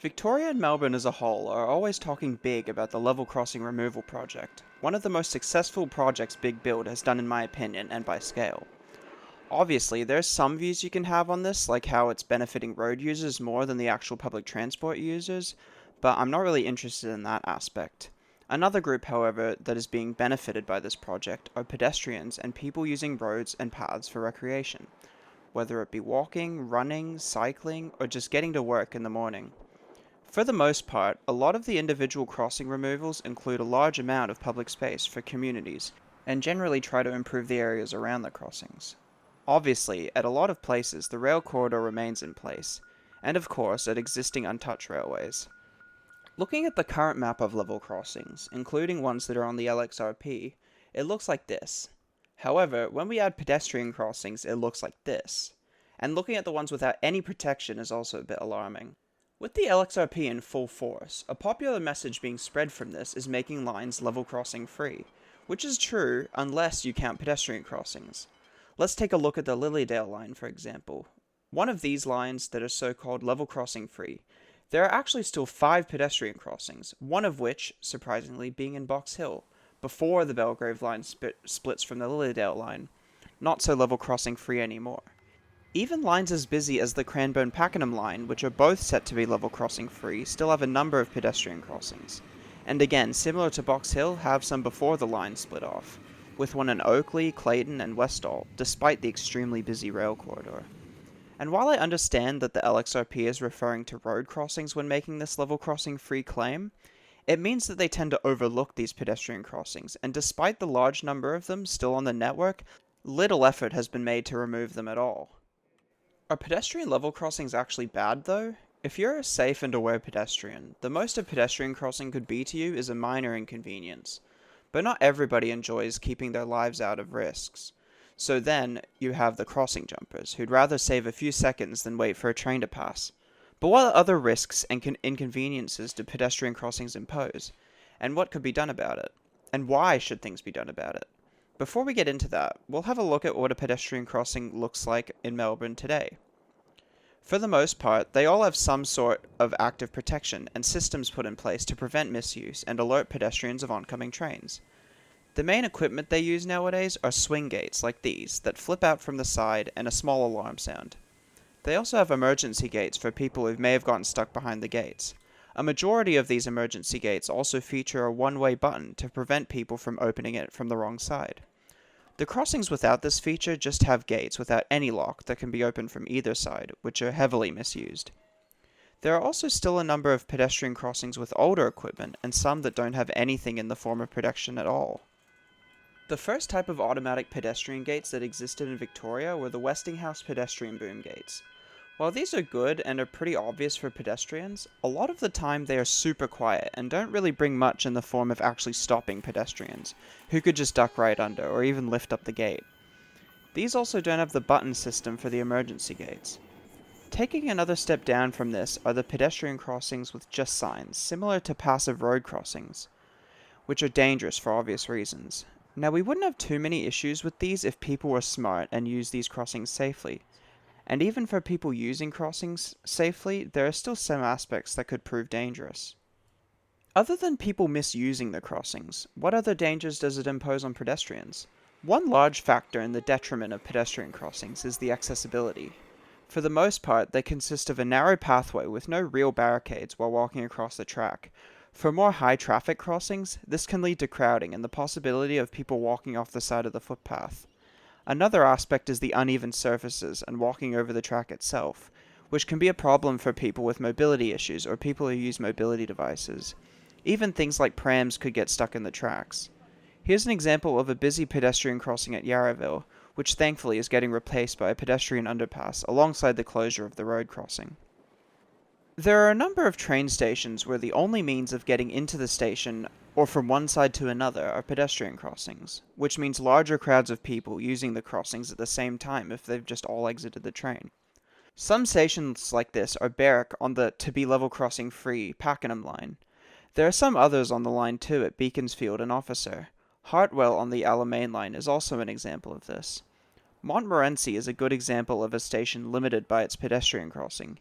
Victoria and Melbourne as a whole are always talking big about the level crossing removal project, one of the most successful projects Big Build has done in my opinion and by scale. Obviously, there's some views you can have on this, like how it's benefiting road users more than the actual public transport users, but I'm not really interested in that aspect. Another group, however, that is being benefited by this project are pedestrians and people using roads and paths for recreation, whether it be walking, running, cycling, or just getting to work in the morning. For the most part, a lot of the individual crossing removals include a large amount of public space for communities, and generally try to improve the areas around the crossings. Obviously, at a lot of places, the rail corridor remains in place, and of course at existing untouched railways. Looking at the current map of level crossings, including ones that are on the LXRP, it looks like this. However, when we add pedestrian crossings, it looks like this. And looking at the ones without any protection is also a bit alarming. With the LXRP in full force, a popular message being spread from this is making lines level crossing free, which is true unless you count pedestrian crossings. Let's take a look at the Lilydale line, for example. One of these lines that are so-called level crossing free. There are actually still 5 pedestrian crossings, one of which, surprisingly, being in Box Hill, before the Belgrave line splits from the Lilydale line, not so level crossing free anymore. Even lines as busy as the Cranbourne-Pakenham line, which are both set to be level crossing free, still have a number of pedestrian crossings. And again, similar to Box Hill, have some before the line split off, with one in Oakley, Clayton, and Westall, despite the extremely busy rail corridor. And while I understand that the LXRP is referring to road crossings when making this level crossing free claim, it means that they tend to overlook these pedestrian crossings, and despite the large number of them still on the network, little effort has been made to remove them at all. Are pedestrian level crossings actually bad though? If you're a safe and aware pedestrian, the most a pedestrian crossing could be to you is a minor inconvenience. But not everybody enjoys keeping their lives out of risks. So then, you have the crossing jumpers, who'd rather save a few seconds than wait for a train to pass. But what other risks and inconveniences do pedestrian crossings impose? And what could be done about it? And why should things be done about it? Before we get into that, we'll have a look at what a pedestrian crossing looks like in Melbourne today. For the most part, they all have some sort of active protection and systems put in place to prevent misuse and alert pedestrians of oncoming trains. The main equipment they use nowadays are swing gates like these that flip out from the side and a small alarm sound. They also have emergency gates for people who may have gotten stuck behind the gates. A majority of these emergency gates also feature a one-way button to prevent people from opening it from the wrong side. The crossings without this feature just have gates without any lock that can be opened from either side, which are heavily misused. There are also still a number of pedestrian crossings with older equipment and some that don't have anything in the form of protection at all. The first type of automatic pedestrian gates that existed in Victoria were the Westinghouse pedestrian boom gates. While these are good and are pretty obvious for pedestrians, a lot of the time they are super quiet and don't really bring much in the form of actually stopping pedestrians, who could just duck right under or even lift up the gate. These also don't have the button system for the emergency gates. Taking another step down from this are the pedestrian crossings with just signs, similar to passive road crossings, which are dangerous for obvious reasons. Now, we wouldn't have too many issues with these if people were smart and used these crossings safely. And even for people using crossings safely, there are still some aspects that could prove dangerous. Other than people misusing the crossings, what other dangers does it impose on pedestrians? One large factor in the detriment of pedestrian crossings is the accessibility. For the most part, they consist of a narrow pathway with no real barricades while walking across the track. For more high-traffic crossings, this can lead to crowding and the possibility of people walking off the side of the footpath. Another aspect is the uneven surfaces and walking over the track itself, which can be a problem for people with mobility issues or people who use mobility devices. Even things like prams could get stuck in the tracks. Here's an example of a busy pedestrian crossing at Yarraville, which thankfully is getting replaced by a pedestrian underpass alongside the closure of the road crossing. There are a number of train stations where the only means of getting into the station or from one side to another are pedestrian crossings, which means larger crowds of people using the crossings at the same time if they've just all exited the train. Some stations like this are Berwick on the to be level crossing free Pakenham line. There are some others on the line too at Beaconsfield and Officer. Hartwell on the Alamein line is also an example of this. Montmorency is a good example of a station limited by its pedestrian crossing.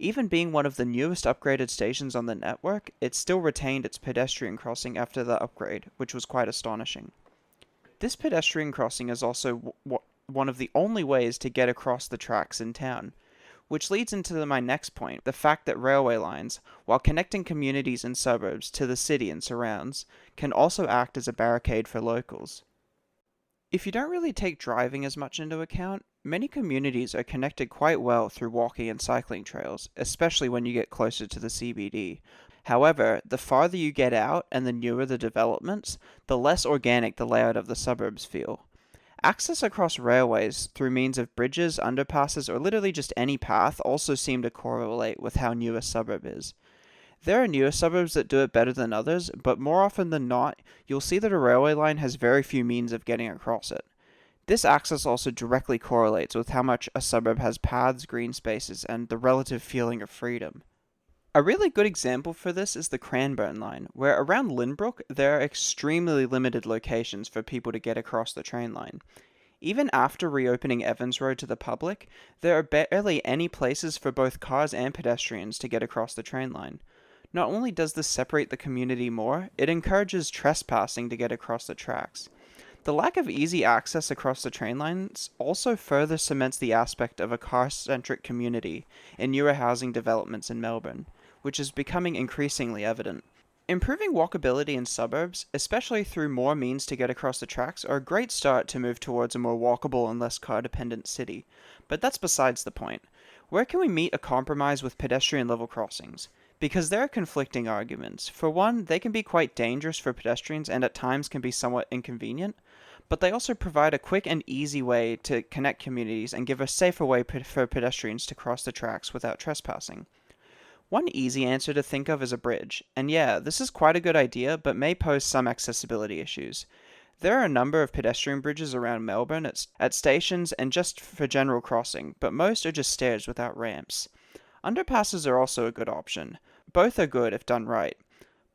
Even being one of the newest upgraded stations on the network, it still retained its pedestrian crossing after the upgrade, which was quite astonishing. This pedestrian crossing is also one of the only ways to get across the tracks in town, which leads into my next point, the fact that railway lines, while connecting communities and suburbs to the city and surrounds, can also act as a barricade for locals. If you don't really take driving as much into account, many communities are connected quite well through walking and cycling trails, especially when you get closer to the CBD. However, the farther you get out and the newer the developments, the less organic the layout of the suburbs feel. Access across railways through means of bridges, underpasses, or literally just any path also seem to correlate with how new a suburb is. There are newer suburbs that do it better than others, but more often than not, you'll see that a railway line has very few means of getting across it. This access also directly correlates with how much a suburb has paths, green spaces, and the relative feeling of freedom. A really good example for this is the Cranbourne line, where around Lynbrook there are extremely limited locations for people to get across the train line. Even after reopening Evans Road to the public, there are barely any places for both cars and pedestrians to get across the train line. Not only does this separate the community more, it encourages trespassing to get across the tracks. The lack of easy access across the train lines also further cements the aspect of a car-centric community in newer housing developments in Melbourne, which is becoming increasingly evident. Improving walkability in suburbs, especially through more means to get across the tracks, are a great start to move towards a more walkable and less car-dependent city. But that's besides the point. Where can we meet a compromise with pedestrian level crossings? Because there are conflicting arguments. For one, they can be quite dangerous for pedestrians and at times can be somewhat inconvenient, but they also provide a quick and easy way to connect communities and give a safer way for pedestrians to cross the tracks without trespassing. One easy answer to think of is a bridge, and yeah, this is quite a good idea, but may pose some accessibility issues. There are a number of pedestrian bridges around Melbourne at stations and just for general crossing, but most are just stairs without ramps. Underpasses are also a good option. Both are good if done right,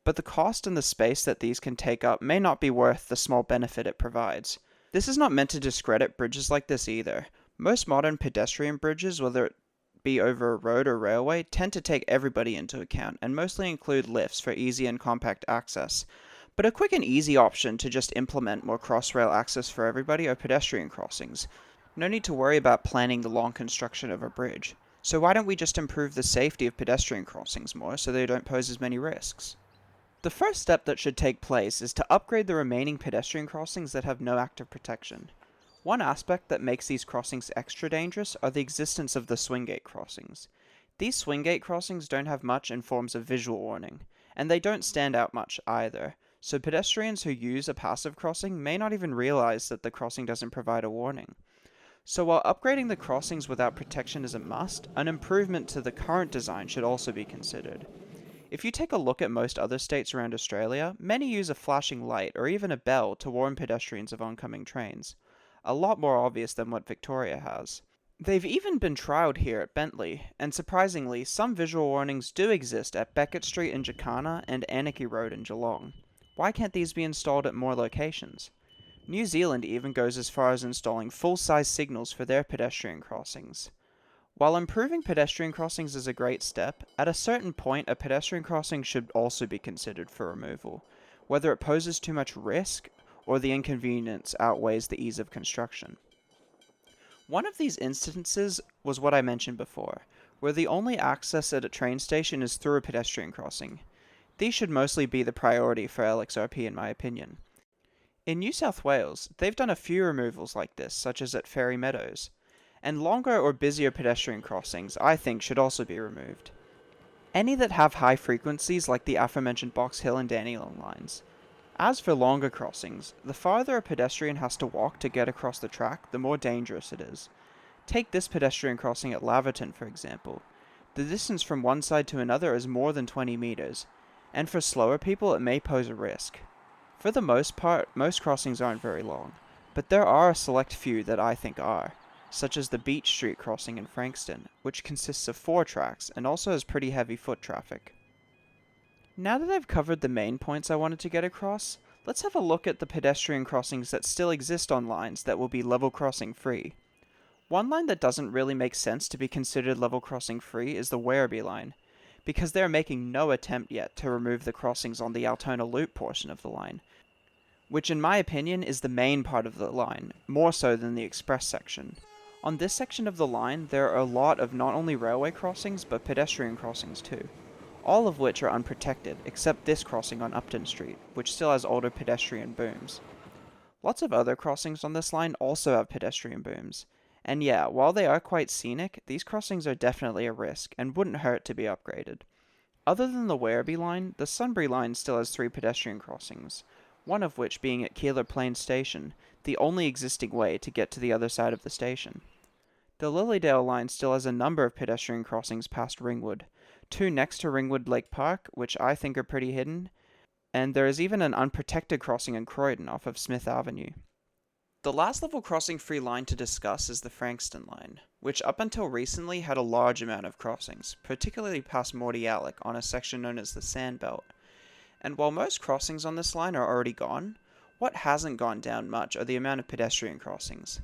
but the cost and the space that these can take up may not be worth the small benefit it provides. This is not meant to discredit bridges like this either. Most modern pedestrian bridges, whether it be over a road or railway, tend to take everybody into account and mostly include lifts for easy and compact access. But a quick and easy option to just implement more cross-rail access for everybody are pedestrian crossings. No need to worry about planning the long construction of a bridge. So why don't we just improve the safety of pedestrian crossings more so they don't pose as many risks? The first step that should take place is to upgrade the remaining pedestrian crossings that have no active protection. One aspect that makes these crossings extra dangerous are the existence of the swing gate crossings. These swing gate crossings don't have much in forms of visual warning, and they don't stand out much either, so pedestrians who use a passive crossing may not even realize that the crossing doesn't provide a warning. So while upgrading the crossings without protection is a must, an improvement to the current design should also be considered. If you take a look at most other states around Australia, many use a flashing light or even a bell to warn pedestrians of oncoming trains. A lot more obvious than what Victoria has. They've even been trialled here at Bentley, and surprisingly, some visual warnings do exist at Beckett Street in Jacana and Anarchy Road in Geelong. Why can't these be installed at more locations? New Zealand even goes as far as installing full-size signals for their pedestrian crossings. While improving pedestrian crossings is a great step, at a certain point a pedestrian crossing should also be considered for removal, whether it poses too much risk or the inconvenience outweighs the ease of construction. One of these instances was what I mentioned before, where the only access at a train station is through a pedestrian crossing. These should mostly be the priority for LXRP in my opinion. In New South Wales, they've done a few removals like this, such as at Fairy Meadows, and longer or busier pedestrian crossings I think should also be removed. Any that have high frequencies like the aforementioned Box Hill and Dandenong lines. As for longer crossings, the farther a pedestrian has to walk to get across the track, the more dangerous it is. Take this pedestrian crossing at Laverton, for example. The distance from one side to another is more than 20 meters, and for slower people it may pose a risk. For the most part, most crossings aren't very long, but there are a select few that I think are, such as the Beach Street crossing in Frankston, which consists of 4 tracks and also has pretty heavy foot traffic. Now that I've covered the main points I wanted to get across, let's have a look at the pedestrian crossings that still exist on lines that will be level crossing free. One line that doesn't really make sense to be considered level crossing free is the Werribee line, because they are making no attempt yet to remove the crossings on the Altona Loop portion of the line, which in my opinion is the main part of the line, more so than the express section. On this section of the line, there are a lot of not only railway crossings, but pedestrian crossings too, all of which are unprotected, except this crossing on Upton Street, which still has older pedestrian booms. Lots of other crossings on this line also have pedestrian booms, and yeah, while they are quite scenic, these crossings are definitely a risk, and wouldn't hurt to be upgraded. Other than the Werribee line, the Sunbury line still has 3 pedestrian crossings, one of which being at Keeler Plains Station, the only existing way to get to the other side of the station. The Lilydale line still has a number of pedestrian crossings past Ringwood, 2 next to Ringwood Lake Park, which I think are pretty hidden, and there is even an unprotected crossing in Croydon off of Smith Avenue. The last level crossing free line to discuss is the Frankston line, which up until recently had a large amount of crossings, particularly past Mordialloc on a section known as the Sandbelt. And while most crossings on this line are already gone, what hasn't gone down much are the amount of pedestrian crossings.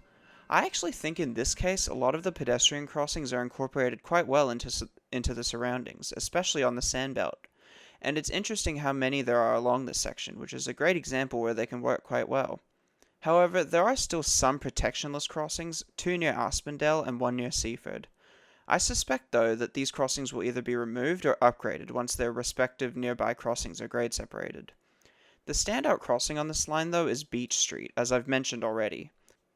I actually think in this case a lot of the pedestrian crossings are incorporated quite well into the surroundings, especially on the Sandbelt. And it's interesting how many there are along this section, which is a great example where they can work quite well. However, there are still some protectionless crossings, 2 near Aspendale and 1 near Seaford. I suspect though that these crossings will either be removed or upgraded once their respective nearby crossings are grade separated. The standout crossing on this line though is Beach Street, as I've mentioned already.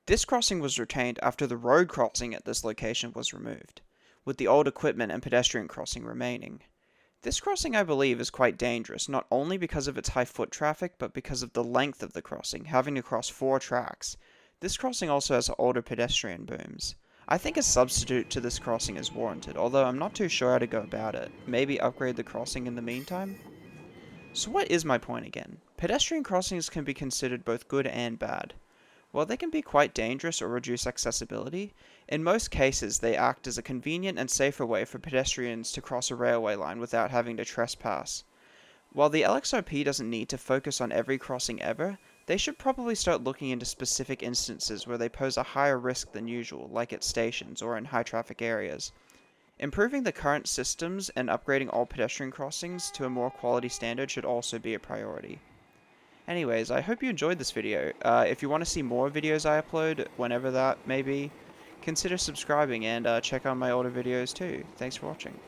This crossing was retained after the road crossing at this location was removed, with the old equipment and pedestrian crossing remaining. This crossing, I believe, is quite dangerous, not only because of its high foot traffic, but because of the length of the crossing, having to cross 4 tracks. This crossing also has older pedestrian booms. I think a substitute to this crossing is warranted, although I'm not too sure how to go about it. Maybe upgrade the crossing in the meantime? So what is my point again? Pedestrian crossings can be considered both good and bad. While they can be quite dangerous or reduce accessibility, in most cases they act as a convenient and safer way for pedestrians to cross a railway line without having to trespass. While the LXRP doesn't need to focus on every crossing ever, they should probably start looking into specific instances where they pose a higher risk than usual, like at stations or in high traffic areas. Improving the current systems and upgrading all pedestrian crossings to a more quality standard should also be a priority. Anyways, I hope you enjoyed this video. If you want to see more videos I upload, whenever that may be, consider subscribing and check out my older videos too. Thanks for watching.